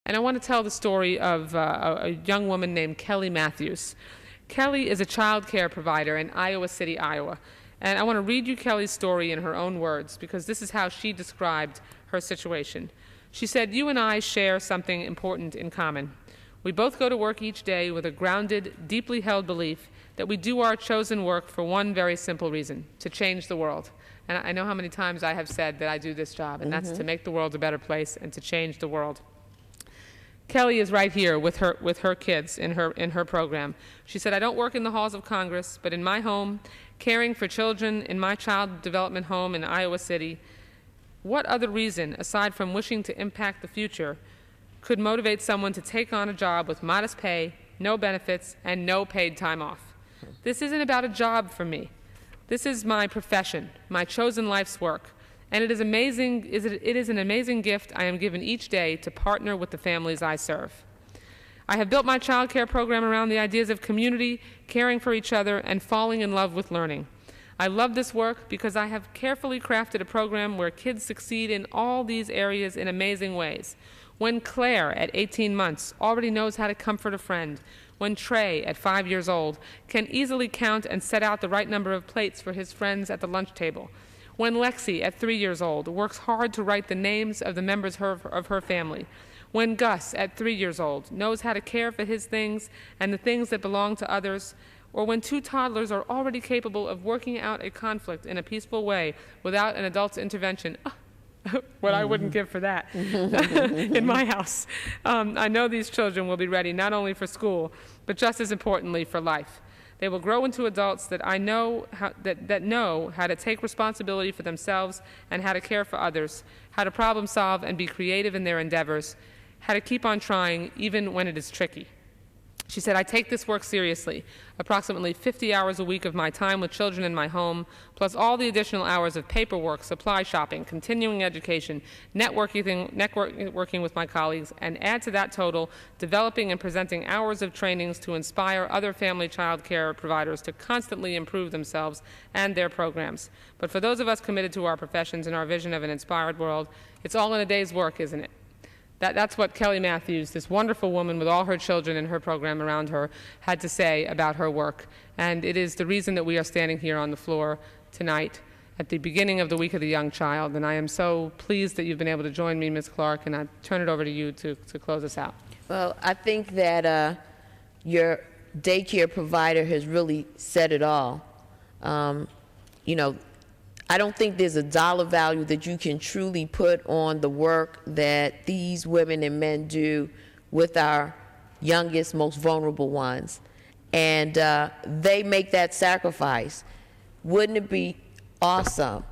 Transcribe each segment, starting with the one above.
And I want to tell the story of a young woman named Kelly Matthews. Kelly is a child care provider in Iowa City, Iowa. And I want to read you Kelly's story in her own words, because this is how she described her situation. She said, "You and I share something important in common. We both go to work each day with a grounded, deeply held belief that we do our chosen work for one very simple reason: to change the world." And I know how many times I have said that I do this job, and that's to make the world a better place and to change the world. Kelly is right here with her kids in her program. She said, "I don't work in the halls of Congress, but in my home, caring for children in my child development home in Iowa City, what other reason, aside from wishing to impact the future, could motivate someone to take on a job with modest pay, no benefits, and no paid time off? This isn't about a job for me. This is my profession, my chosen life's work. And it is an amazing gift I am given each day to partner with the families I serve. I have built my child care program around the ideas of community, caring for each other, and falling in love with learning. I love this work because I have carefully crafted a program where kids succeed in all these areas in amazing ways. When Claire, at 18 months, already knows how to comfort a friend, when Trey, at 5 years old, can easily count and set out the right number of plates for his friends at the lunch table, when Lexi, at 3 years old, works hard to write the names of the members of her family, when Gus, at 3 years old, knows how to care for his things and the things that belong to others, or when 2 toddlers are already capable of working out a conflict in a peaceful way without an adult's intervention. What I wouldn't give for that in my house. I know these children will be ready not only for school, but just as importantly for life. They will grow into adults that know how to take responsibility for themselves and how to care for others, how to problem solve and be creative in their endeavors, how to keep on trying even when it is tricky." She said, "I take this work seriously. Approximately 50 hours a week of my time with children in my home, plus all the additional hours of paperwork, supply shopping, continuing education, networking with my colleagues, and add to that total, developing and presenting hours of trainings to inspire other family child care providers to constantly improve themselves and their programs. But for those of us committed to our professions and our vision of an inspired world, it's all in a day's work, isn't it?" That's what Kelly Matthews, this wonderful woman with all her children and her program around her, had to say about her work. And it is the reason that we are standing here on the floor tonight at the beginning of the Week of the Young Child. And I am so pleased that you've been able to join me, Ms. Clark, and I turn it over to you to close us out. Well, I think that your daycare provider has really said it all. You know, I don't think there's a dollar value that you can truly put on the work that these women and men do with our youngest, most vulnerable ones. And they make that sacrifice. Wouldn't it be awesome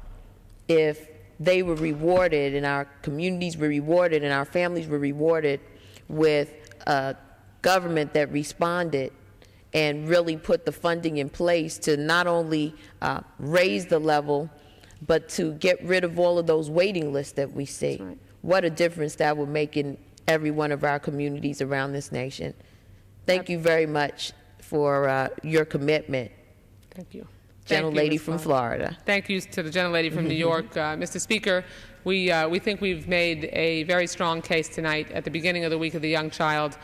if they were rewarded and our communities were rewarded and our families were rewarded with a government that responded and really put the funding in place to not only raise the level, but to get rid of all of those waiting lists that we see. Right. What a difference that would make in every one of our communities around this nation. Thank you very much for your commitment. Thank you. Gentlelady from Florida. Thank you to the gentlelady from New York. Mr. Speaker, we think we've made a very strong case tonight at the beginning of the Week of the Young Child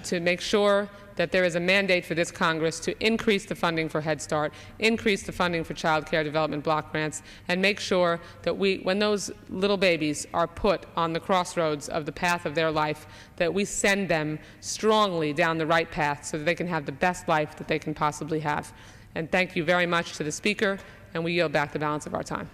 to make sure that there is a mandate for this Congress to increase the funding for Head Start, increase the funding for child care development block grants, and make sure that when those little babies are put on the crossroads of the path of their life, that we send them strongly down the right path so that they can have the best life that they can possibly have. And thank you very much to the Speaker, and we yield back the balance of our time.